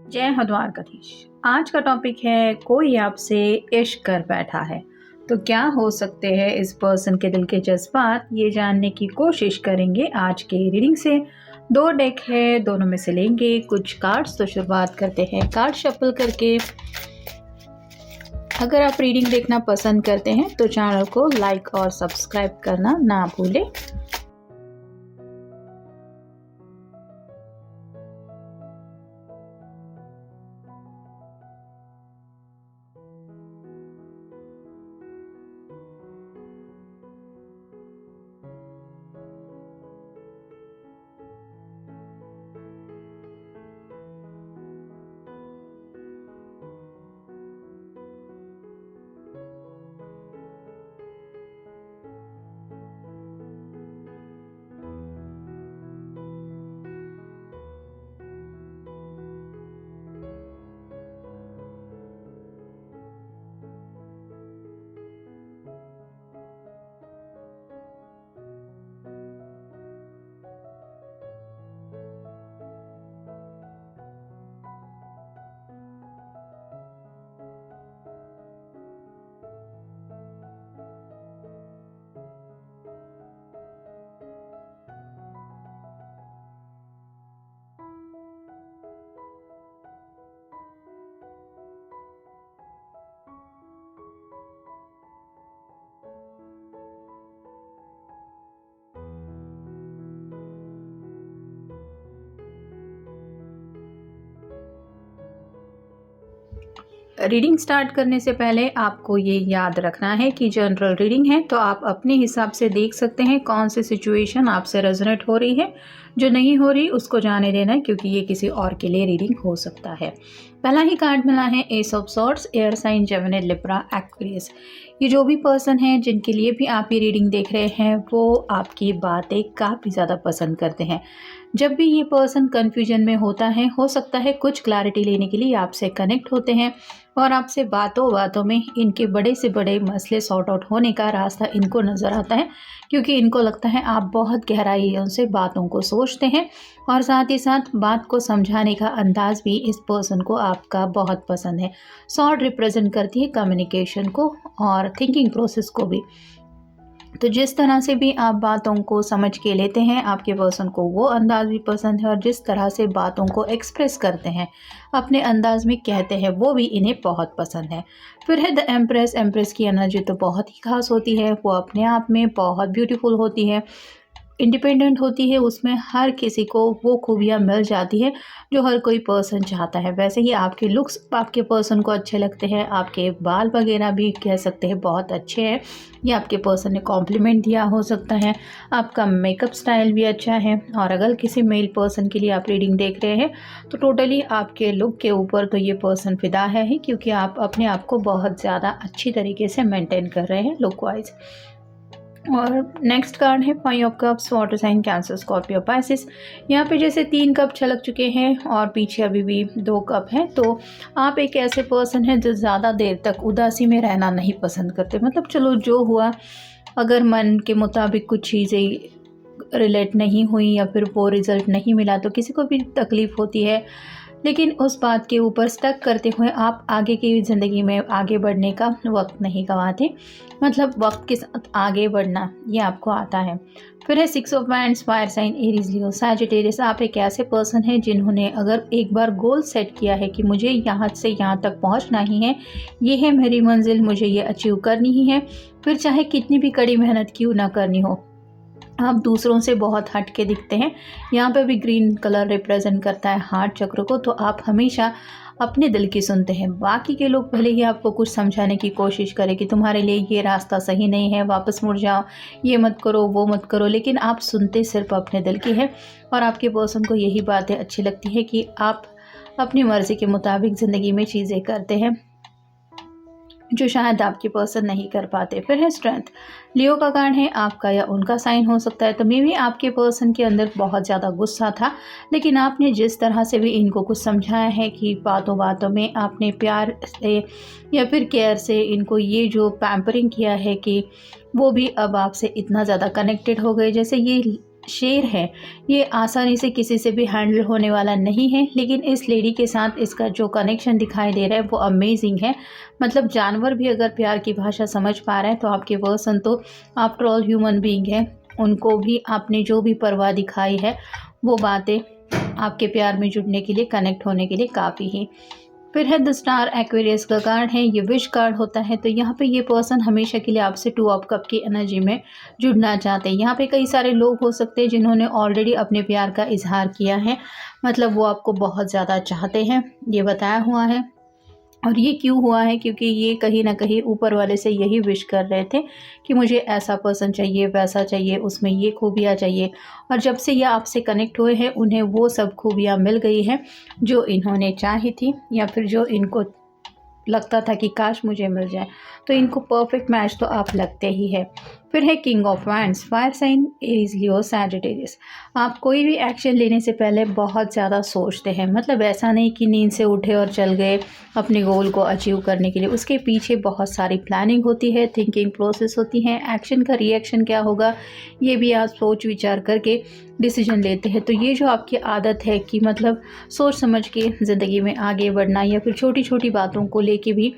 जय हद्वारकाधीश। आज का टॉपिक है कोई आपसे इश्क कर बैठा है तो क्या हो सकते हैं इस पर्सन के दिल के जज्बात, ये जानने की कोशिश करेंगे आज के रीडिंग से। दो डेक है, दोनों में से लेंगे कुछ कार्ड्स। तो शुरुआत करते हैं कार्ड शफल करके। अगर आप रीडिंग देखना पसंद करते हैं तो चैनल को लाइक और सब्सक्राइब करना ना भूलें। रीडिंग स्टार्ट करने से पहले आपको ये याद रखना है कि जनरल रीडिंग है तो आप अपने हिसाब से देख सकते हैं कौन सी सिचुएशन आपसे रेजोनेट हो रही है। जो नहीं हो रही उसको जाने देना है, क्योंकि ये किसी और के लिए रीडिंग हो सकता है। पहला ही कार्ड मिला है ace of swords, air sign, Gemini, Libra, Aquarius. ये जो भी पर्सन है जिनके लिए भी आप ये रीडिंग देख रहे हैं वो आपकी बातें काफ़ी ज़्यादा पसंद करते हैं। जब भी ये पर्सन कन्फ्यूजन में होता है, हो सकता है कुछ क्लैरिटी लेने के लिए आपसे कनेक्ट होते हैं और आपसे बातों बातों में इनके बड़े से बड़े मसले सॉर्ट आउट होने का रास्ता इनको नज़र आता है, क्योंकि इनको लगता है आप बहुत गहराइयों से बातों को सोचते हैं और साथ ही साथ बात को समझाने का अंदाज भी इस पर्सन को आपका बहुत पसंद है। सॉर्ड रिप्रेजेंट करती है कम्युनिकेशन को और थिंकिंग प्रोसेस को भी। तो जिस तरह से भी आप बातों को समझ के लेते हैं, आपके पर्सन को वो अंदाज भी पसंद है और जिस तरह से बातों को एक्सप्रेस करते हैं, अपने अंदाज में कहते हैं, वो भी इन्हें बहुत पसंद है। फिर है द एम्प्रेस। एम्प्रेस की एनर्जी तो बहुत ही खास होती है, वो अपने आप में बहुत ब्यूटीफुल होती है, इंडिपेंडेंट होती है, उसमें हर किसी को वो खूबियाँ मिल जाती है जो हर कोई पर्सन चाहता है। वैसे ही आपके लुक्स आपके पर्सन को अच्छे लगते हैं, आपके बाल वगैरह भी कह सकते हैं बहुत अच्छे हैं, ये आपके पर्सन ने कॉम्प्लीमेंट दिया हो सकता है। आपका मेकअप स्टाइल भी अच्छा है और अगर किसी मेल पर्सन के लिए आप रीडिंग देख रहे हैं तो टोटली आपके लुक के ऊपर तो ये पर्सन फिदा है ही, क्योंकि आप अपने आप को बहुत ज़्यादा अच्छी तरीके से मेंटेन कर रहे हैं लुक वाइज। और नेक्स्ट कार्ड है 5 of cups, water sign, Cancer, Scorpio, Pisces. यहाँ पे जैसे 3 कप छलक चुके हैं और पीछे अभी भी 2 कप हैं। तो आप एक ऐसे पर्सन हैं जो ज़्यादा देर तक उदासी में रहना नहीं पसंद करते। मतलब चलो जो हुआ, अगर मन के मुताबिक कुछ चीज़ें रिलेट नहीं हुई या फिर वो रिज़ल्ट नहीं मिला तो किसी को भी तकलीफ़ होती है, लेकिन उस बात के ऊपर स्टक करते हुए आप आगे की ज़िंदगी में आगे बढ़ने का वक्त नहीं गंवाते। मतलब वक्त के साथ आगे बढ़ना ये आपको आता है। फिर है 6 of wands, fire sign, Aries, Leo, Sagittarius. आप एक ऐसे पर्सन हैं जिन्होंने अगर एक बार गोल सेट किया है कि मुझे यहाँ से यहाँ तक पहुँचना ही है, ये है मेरी मंजिल, मुझे ये अचीव करनी ही है, फिर चाहे कितनी भी कड़ी मेहनत क्यों ना करनी हो। आप दूसरों से बहुत हट के दिखते हैं। यहाँ पे भी ग्रीन कलर रिप्रेजेंट करता है हार्ट चक्र को। तो आप हमेशा अपने दिल की सुनते हैं। बाकी के लोग भले ही आपको कुछ समझाने की कोशिश करें कि तुम्हारे लिए ये रास्ता सही नहीं है, वापस मुड़ जाओ, ये मत करो, वो मत करो, लेकिन आप सुनते सिर्फ अपने दिल की है। और आपके पर्सन को यही बातें अच्छी लगती है कि आप अपनी मर्ज़ी के मुताबिक ज़िंदगी में चीज़ें करते हैं जो शायद आपके पर्सन नहीं कर पाते। फिर है स्ट्रेंथ। लियो का कार्ड है, आपका या उनका साइन हो सकता है। तो मे भी आपके पर्सन के अंदर बहुत ज़्यादा गुस्सा था, लेकिन आपने जिस तरह से भी इनको कुछ समझाया है कि बातों बातों में आपने प्यार से या फिर केयर से इनको ये जो पैम्परिंग किया है कि वो भी अब आपसे इतना ज़्यादा कनेक्टेड हो गए। जैसे ये शेर है, ये आसानी से किसी से भी हैंडल होने वाला नहीं है, लेकिन इस लेडी के साथ इसका जो कनेक्शन दिखाई दे रहा है वो अमेजिंग है। मतलब जानवर भी अगर प्यार की भाषा समझ पा रहे हैं तो आपके पर्सन तो आफ्टर ऑल ह्यूमन बीइंग है। उनको भी आपने जो भी परवाह दिखाई है वो बातें आपके प्यार में जुड़ने के लिए, कनेक्ट होने के लिए काफ़ी ही। फिर है द स्टार, एक्वेरियस का कार्ड है, ये विश कार्ड होता है। तो यहाँ पे ये पर्सन हमेशा के लिए आपसे 2 ऑफ कप की एनर्जी में जुड़ना चाहते हैं। यहाँ पे कई सारे लोग हो सकते हैं जिन्होंने ऑलरेडी अपने प्यार का इजहार किया है, मतलब वो आपको बहुत ज़्यादा चाहते हैं, ये बताया हुआ है। और ये क्यों हुआ है, क्योंकि ये कहीं ना कहीं ऊपर वाले से यही विश कर रहे थे कि मुझे ऐसा पर्सन चाहिए, वैसा चाहिए, उसमें ये खूबियाँ चाहिए। और जब से ये आपसे कनेक्ट हुए हैं उन्हें वो सब खूबियाँ मिल गई हैं जो इन्होंने चाही थी, या फिर जो इनको लगता था कि काश मुझे मिल जाए। तो इनको परफेक्ट मैच तो आप लगते ही है। फिर है king of wands, fire sign, Aries, Leo, Sagittarius. आप कोई भी एक्शन लेने से पहले बहुत ज़्यादा सोचते हैं, मतलब ऐसा नहीं कि नींद से उठे और चल गए अपने गोल को अचीव करने के लिए। उसके पीछे बहुत सारी प्लानिंग होती है, थिंकिंग प्रोसेस होती है, एक्शन का रिएक्शन क्या होगा ये भी आप सोच विचार करके डिसीजन लेते हैं। तो ये जो आपकी आदत है कि मतलब सोच समझ के ज़िंदगी में आगे बढ़ना, या फिर छोटी छोटी बातों को लेके भी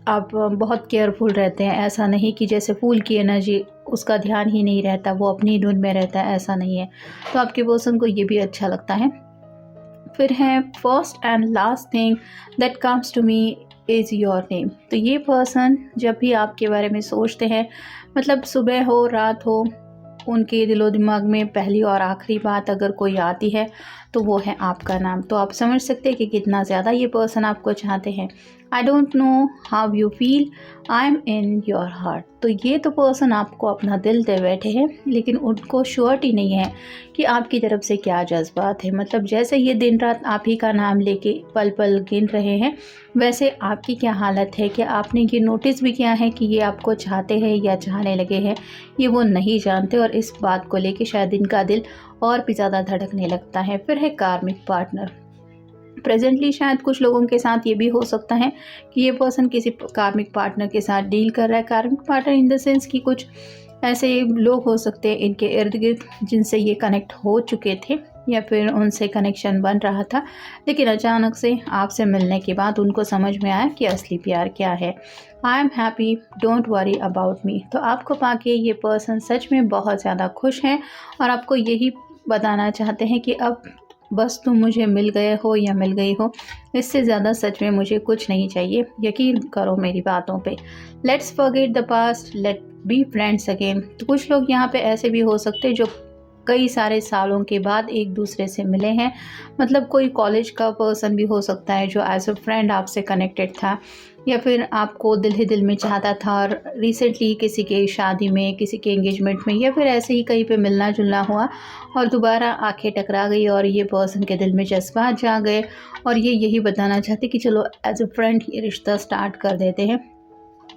आप बहुत केयरफुल रहते हैं। ऐसा नहीं कि जैसे फूल की एनर्जी, उसका ध्यान ही नहीं रहता, वो अपनी धुन में रहता है, ऐसा नहीं है। तो आपके पर्सन को ये भी अच्छा लगता है। फिर है first and last thing that comes to me is your name. तो ये पर्सन जब भी आपके बारे में सोचते हैं, मतलब सुबह हो रात हो, उनके दिलो दिमाग में पहली और आखिरी बात अगर कोई आती है तो वो है आपका नाम। तो आप समझ सकते हैं कि कितना ज़्यादा ये पर्सन आपको चाहते हैं। I don't know how you feel, I am in your heart. तो ये तो पर्सन आपको अपना दिल दे बैठे हैं, लेकिन उनको श्योरिटी नहीं है कि आपकी तरफ से क्या जज्बात है। मतलब जैसे ये दिन रात आप ही का नाम लेके पल पल गिन रहे हैं, वैसे आपकी क्या हालत है, कि आपने ये नोटिस भी किया है कि ये आपको चाहते हैं या चाहने लगे हैं, ये वो नहीं जानते। और इस बात को लेके शायद इनका दिल और भी ज़्यादा धड़कने लगता है। फिर है कार्मिक पार्टनर। प्रेजेंटली शायद कुछ लोगों के साथ ये भी हो सकता है कि ये पर्सन किसी कार्मिक पार्टनर के साथ डील कर रहा है। कार्मिक पार्टनर इन द सेंस कि कुछ ऐसे लोग हो सकते हैं इनके इर्द गिर्द जिनसे ये कनेक्ट हो चुके थे, या फिर उनसे कनेक्शन बन रहा था, लेकिन अचानक से आपसे मिलने के बाद उनको समझ में आया कि असली प्यार क्या है। I am happy, don't worry about me. तो आपको पाके ये पर्सन सच में बहुत ज़्यादा खुश हैं और आपको यही बताना चाहते हैं कि अब बस तुम मुझे मिल गए हो या मिल गई हो, इससे ज़्यादा सच में मुझे कुछ नहीं चाहिए। यकीन करो मेरी बातों पे। Let's forget the past, let be friends again. तो कुछ लोग यहाँ पे ऐसे भी हो सकते हैं जो कई सारे सालों के बाद एक दूसरे से मिले हैं। मतलब कोई कॉलेज का पर्सन भी हो सकता है जो एज अ फ्रेंड आपसे कनेक्टेड था, या फिर आपको दिल ही दिल में चाहता था और रिसेंटली किसी के शादी में, किसी के एंगेजमेंट में, या फिर ऐसे ही कहीं पे मिलना जुलना हुआ और दोबारा आंखें टकरा गई और ये पर्सन के दिल में जज्बात जा गए, और ये यही बताना चाहते कि चलो एज अ फ्रेंड ये रिश्ता स्टार्ट कर देते हैं,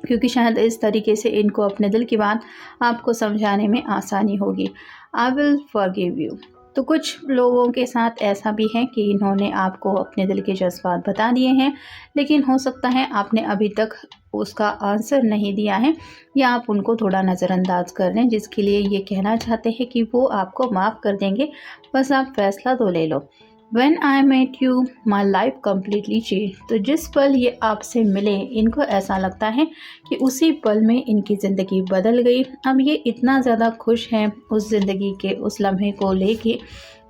क्योंकि शायद इस तरीके से इनको अपने दिल की बात आपको समझाने में आसानी होगी। I will forgive you. तो कुछ लोगों के साथ ऐसा भी है कि इन्होंने आपको अपने दिल के जज्बात बता दिए हैं, लेकिन हो सकता है आपने अभी तक उसका आंसर नहीं दिया है, या आप उनको थोड़ा नज़रअंदाज कर लें, जिसके लिए ये कहना चाहते हैं कि वो आपको माफ़ कर देंगे, बस आप फैसला तो ले लो। When I met you, my life completely changed। तो जिस पल ये आपसे मिले, इनको ऐसा लगता है कि उसी पल में इनकी ज़िंदगी बदल गई। अब ये इतना ज़्यादा खुश हैं उस ज़िंदगी के उस लम्हे को लेके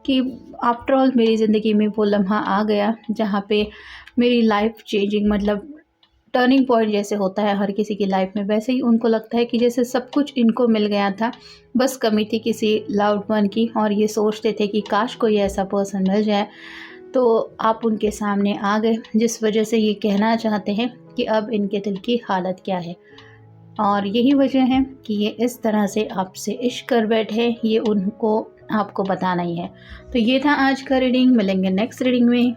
कि आफ्टर ऑल मेरी ज़िंदगी में वो लम्हा आ गया जहाँ पे मेरी लाइफ चेंजिंग, मतलब टर्निंग पॉइंट जैसे होता है हर किसी की लाइफ में, वैसे ही उनको लगता है कि जैसे सब कुछ इनको मिल गया था, बस कमी थी किसी लव्ड वन की, और ये सोचते थे कि काश कोई ऐसा पर्सन मिल जाए। तो आप उनके सामने आ गए, जिस वजह से ये कहना चाहते हैं कि अब इनके दिल की हालत क्या है, और यही वजह है कि ये इस तरह से आपसे इश्क कर बैठे, ये उनको आपको बताना ही है। तो ये था आज का रीडिंग। मिलेंगे नेक्स्ट रीडिंग में।